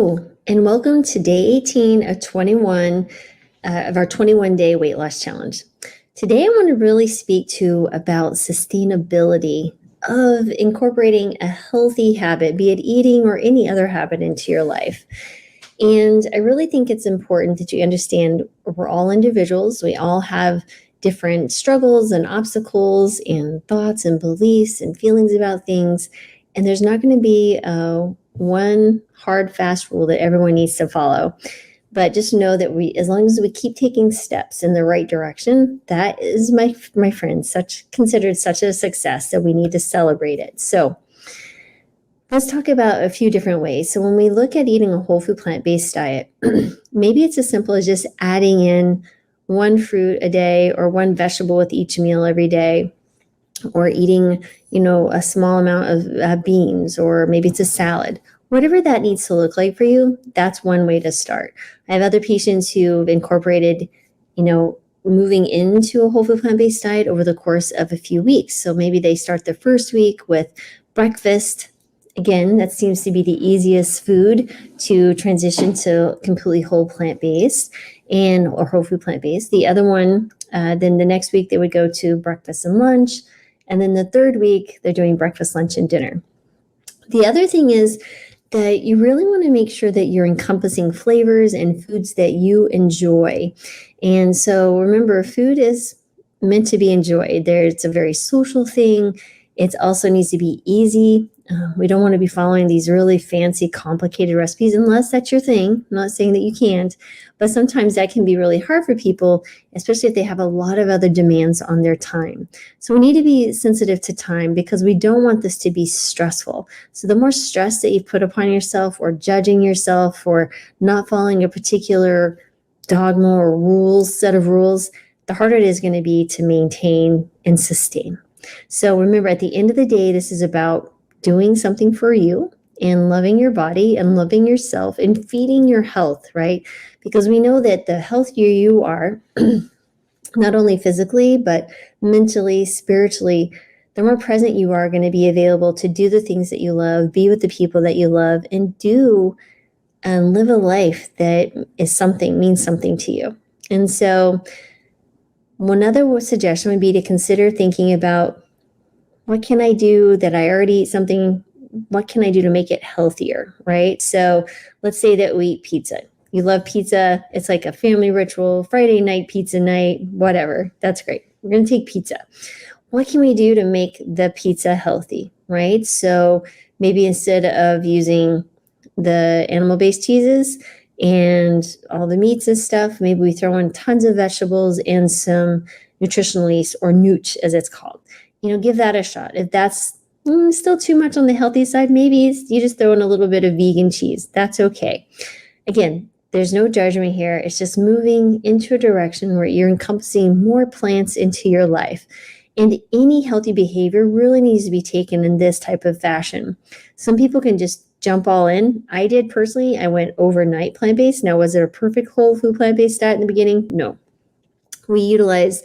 Hello, and welcome to day 18 of 21 of our 21-day weight loss challenge. Today, I want to really speak to about sustainability of incorporating a healthy habit, be it eating or any other habit, into your life. And I really think it's important that you understand we're all individuals. We all have different struggles and obstacles and thoughts and beliefs and feelings about things. And there's not going to be one hard, fast rule that everyone needs to follow. But just know that as long as we keep taking steps in the right direction, that is, my friends, considered such a success that we need to celebrate it. So let's talk about a few different ways. So when we look at eating a whole food plant-based diet, maybe it's as simple as just adding in one fruit a day or one vegetable with each meal every day, or eating, a small amount of beans, or maybe it's a salad. Whatever that needs to look like for you, that's one way to start. I have other patients who've incorporated, moving into a whole food plant-based diet over the course of a few weeks. So maybe they start the first week with breakfast. Again, that seems to be the easiest food to transition to completely whole plant-based or whole food plant-based. The other one, then the next week they would go to breakfast and lunch. And then the third week, they're doing breakfast, lunch, and dinner. The other thing is that you really want to make sure that you're encompassing flavors and foods that you enjoy. And so remember, food is meant to be enjoyed. It's a very social thing. It also needs to be easy. We don't want to be following these really fancy, complicated recipes unless that's your thing. I'm not saying that you can't, but sometimes that can be really hard for people, especially if they have a lot of other demands on their time. So we need to be sensitive to time because we don't want this to be stressful. So the more stress that you put upon yourself, or judging yourself, or not following a particular dogma or set of rules, the harder it is going to be to maintain and sustain. So remember, at the end of the day, this is about doing something for you and loving your body and loving yourself and feeding your health, right? Because we know that the healthier you are, not only physically, but mentally, spiritually, the more present you are going to be available to do the things that you love, be with the people that you love, and live a life that means something to you. And so one other suggestion would be to consider thinking about, what can I do that I already eat something? What can I do to make it healthier, right? So let's say that we eat pizza. You love pizza. It's like a family ritual, Friday night, pizza night, whatever. That's great. We're going to take pizza. What can we do to make the pizza healthy, right? So maybe instead of using the animal-based cheeses and all the meats and stuff, maybe we throw in tons of vegetables and some nutritional yeast, or nooch as it's called. Give that a shot. If that's still too much on the healthy side, maybe you just throw in a little bit of vegan cheese. That's okay. Again, there's no judgment here. It's just moving into a direction where you're encompassing more plants into your life. And any healthy behavior really needs to be taken in this type of fashion. Some people can just jump all in. I did personally. I went overnight plant-based. Now, was it a perfect whole food plant-based diet in the beginning? No. We utilized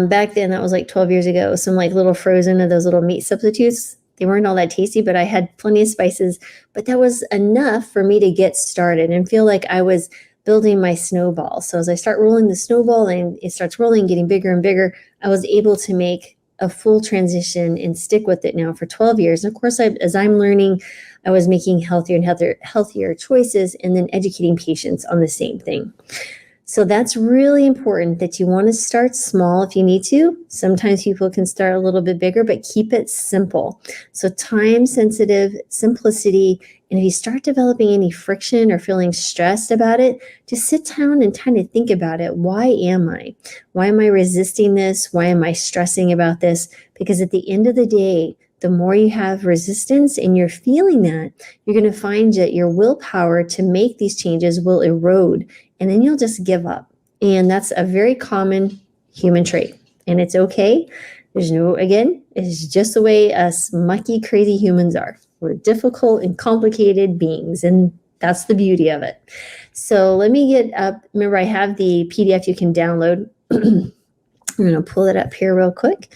back then, that was like 12 years ago, some like little frozen of those little meat substitutes. They weren't all that tasty, but I had plenty of spices. But that was enough for me to get started and feel like I was building my snowball. So as I start rolling the snowball and it starts rolling, getting bigger and bigger, I was able to make a full transition and stick with it now for 12 years. And of course, as I'm learning, I was making healthier and healthier choices, and then educating patients on the same thing. So that's really important, that you want to start small if you need to. Sometimes people can start a little bit bigger, but keep it simple. So time sensitive, simplicity. And if you start developing any friction or feeling stressed about it, just sit down and kind of think about it. Why am I? Why am I resisting this? Why am I stressing about this? Because at the end of the day, the more you have resistance and you're feeling that, you're going to find that your willpower to make these changes will erode, and then you'll just give up. And that's a very common human trait. And it's okay. It's just the way us mucky, crazy humans are. We're difficult and complicated beings, and that's the beauty of it. So let me get up. Remember, I have the PDF you can download. I'm going to pull it up here real quick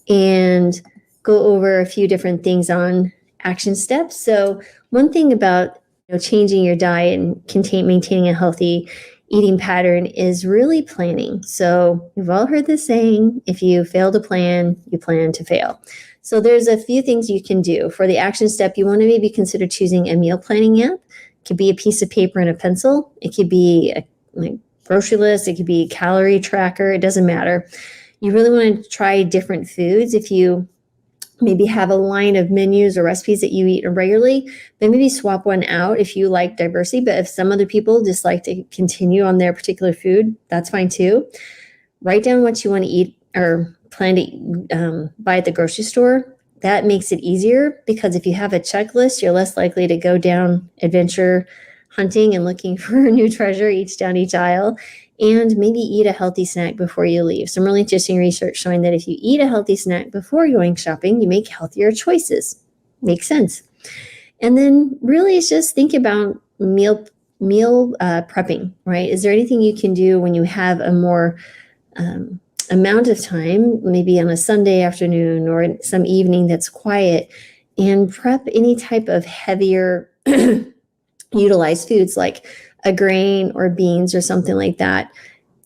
and go over a few different things on action steps. So one thing about changing your diet and maintaining a healthy eating pattern is really planning. So you've all heard this saying, if you fail to plan, you plan to fail. So there's a few things you can do. For the action step, you want to maybe consider choosing a meal planning app. It could be a piece of paper and a pencil. It could be a grocery list. It could be a calorie tracker. It doesn't matter. You really want to try different foods. If you maybe have a line of menus or recipes that you eat regularly, but maybe swap one out if you like diversity. But if some other people just like to continue on their particular food, that's fine too. Write down what you want to eat or plan to buy at the grocery store. That makes it easier because if you have a checklist, you're less likely to go down adventure hunting and looking for a new treasure down each aisle. And maybe eat a healthy snack before you leave. Some really interesting research showing that if you eat a healthy snack before going shopping, you make healthier choices. Makes sense. And then really it's just think about meal prepping, right? Is there anything you can do when you have a more amount of time, maybe on a Sunday afternoon or some evening that's quiet, and prep any type of heavier utilized foods like a grain or beans or something like that,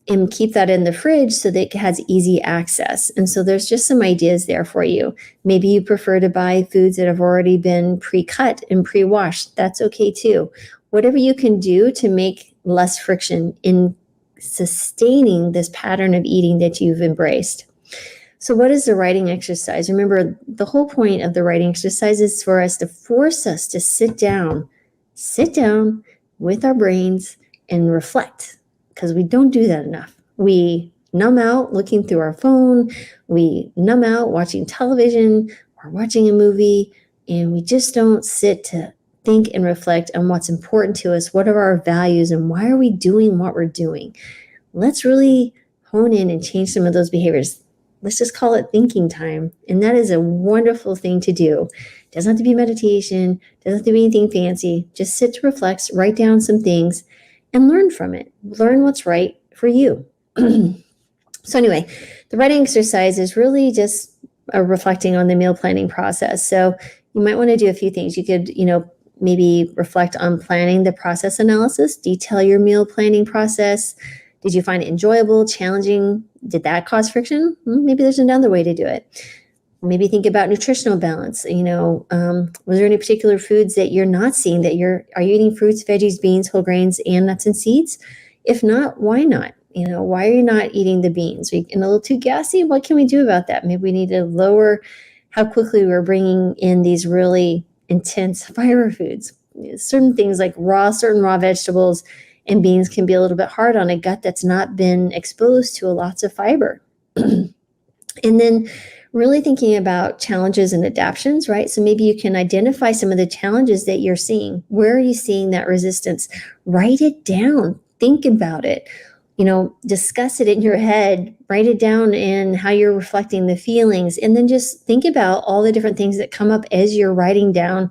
and keep that in the fridge so that it has easy access. And so there's just some ideas there for you. Maybe you prefer to buy foods that have already been pre-cut and pre-washed. That's okay too. Whatever you can do to make less friction in sustaining this pattern of eating that you've embraced. So what is the writing exercise? Remember, the whole point of the writing exercise is for us to force us to sit down with our brains and reflect, because we don't do that enough. We numb out looking through our phone, we numb out watching television or watching a movie, and we just don't sit to think and reflect on what's important to us, what are our values, and why are we doing what we're doing. Let's really hone in and change some of those behaviors. Let's just call it thinking time. And that is a wonderful thing to do. It doesn't have to be meditation, doesn't have to be anything fancy. Just sit to reflect, write down some things, and learn from it. Learn what's right for you. So anyway, the writing exercise is really just reflecting on the meal planning process. So you might want to do a few things. You could, maybe reflect on planning the process analysis, detail your meal planning process. Did you find it enjoyable, challenging? Did that cause friction? Maybe there's another way to do it. Maybe think about nutritional balance. Was there any particular foods that you're not seeing are you eating fruits, veggies, beans, whole grains, and nuts and seeds? If not, why not? Why are you not eating the beans? Are you getting a little too gassy? What can we do about that? Maybe we need to lower how quickly we're bringing in these really intense fiber foods. Certain things like certain raw vegetables and beans can be a little bit hard on a gut that's not been exposed to lots of fiber. And then really thinking about challenges and adaptations, right? So maybe you can identify some of the challenges that you're seeing. Where are you seeing that resistance? Write it down. Think about it. Discuss it in your head, write it down in how you're reflecting the feelings, and then just think about all the different things that come up as you're writing down.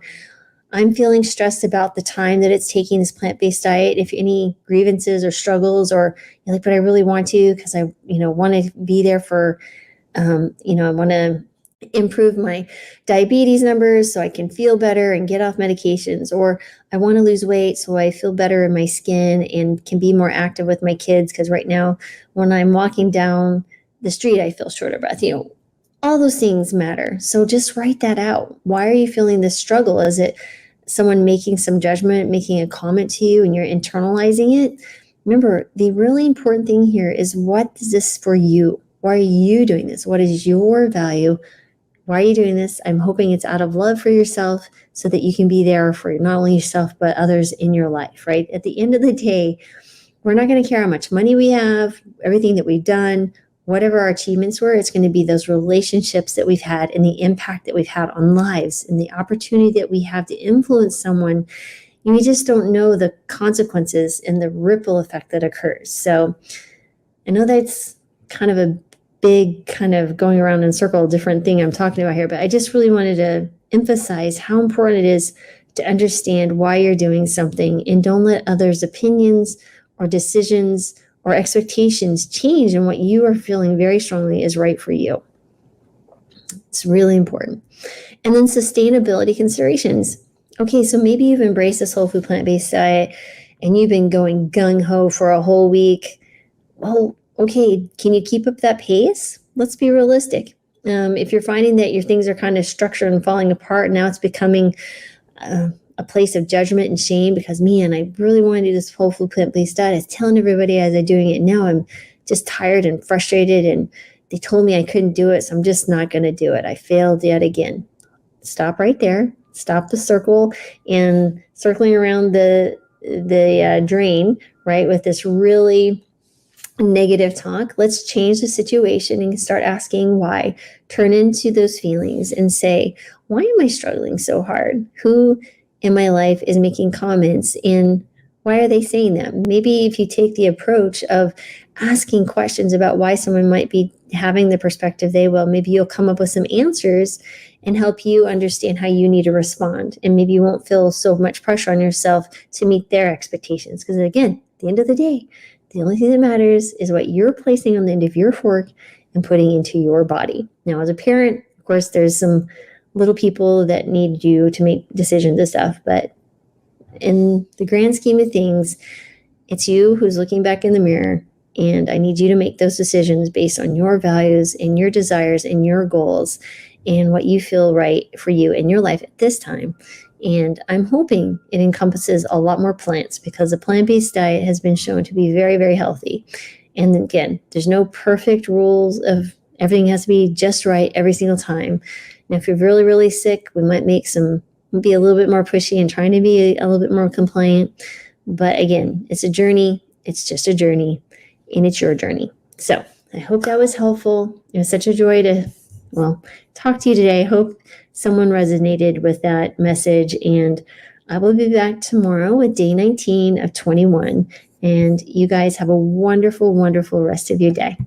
I'm feeling stressed about the time that it's taking this plant-based diet. If any grievances or struggles, or you're like, but I really want to, because I, want to be there for, I want to improve my diabetes numbers so I can feel better and get off medications, or I want to lose weight so I feel better in my skin and can be more active with my kids, because right now when I'm walking down the street I feel short of breath. All those things matter. So just write that out. Why are you feeling this struggle? Is it someone making some judgment, making a comment to you, and you're internalizing it? Remember, the really important thing here is, what is this for you? Why are you doing this? What is your value? Why are you doing this? I'm hoping it's out of love for yourself so that you can be there for not only yourself, but others in your life, right? At the end of the day, we're not going to care how much money we have, everything that we've done, whatever our achievements were. It's going to be those relationships that we've had and the impact that we've had on lives and the opportunity that we have to influence someone. And we just don't know the consequences and the ripple effect that occurs. So I know that's kind of a big kind of going around in a circle, different thing I'm talking about here, but I just really wanted to emphasize how important it is to understand why you're doing something, and don't let others' opinions or decisions or expectations change in what you are feeling very strongly is right for you. It's really important. And then sustainability considerations. Okay, so maybe you've embraced this whole food plant-based diet and you've been going gung-ho for a whole week. Well, okay, can you keep up that pace? Let's be realistic. If you're finding that your things are kind of structured and falling apart, now it's becoming a place of judgment and shame because, man, I really want to do this whole food plant-based diet. I was telling everybody as I'm doing it. Now I'm just tired and frustrated, and they told me I couldn't do it, so I'm just not going to do it. I failed yet again. Stop right there. Stop the circle and circling around the drain, right? With this really negative talk. Let's change the situation and start asking why. Turn into those feelings and say, why am I struggling so hard? Who in my life is making comments, and why are they saying that? Maybe if you take the approach of asking questions about why someone might be having the perspective they will, maybe you'll come up with some answers and help you understand how you need to respond. And maybe you won't feel so much pressure on yourself to meet their expectations. Because again, at the end of the day, the only thing that matters is what you're placing on the end of your fork and putting into your body. Now, as a parent, of course, there's some little people that need you to make decisions and stuff, but in the grand scheme of things, it's you who's looking back in the mirror, and I need you to make those decisions based on your values and your desires and your goals and what you feel right for you in your life at this time. And I'm hoping it encompasses a lot more plants because a plant-based diet has been shown to be very, very healthy. And again, there's no perfect rules of everything has to be just right every single time. Now, if you're really, really sick, we might be a little bit more pushy and trying to be a little bit more compliant. But again, it's a journey. It's just a journey, and it's your journey. So I hope that was helpful. It was such a joy to, talk to you today. I hope someone resonated with that message, and I will be back tomorrow with day 19 of 21. And you guys have a wonderful, wonderful rest of your day.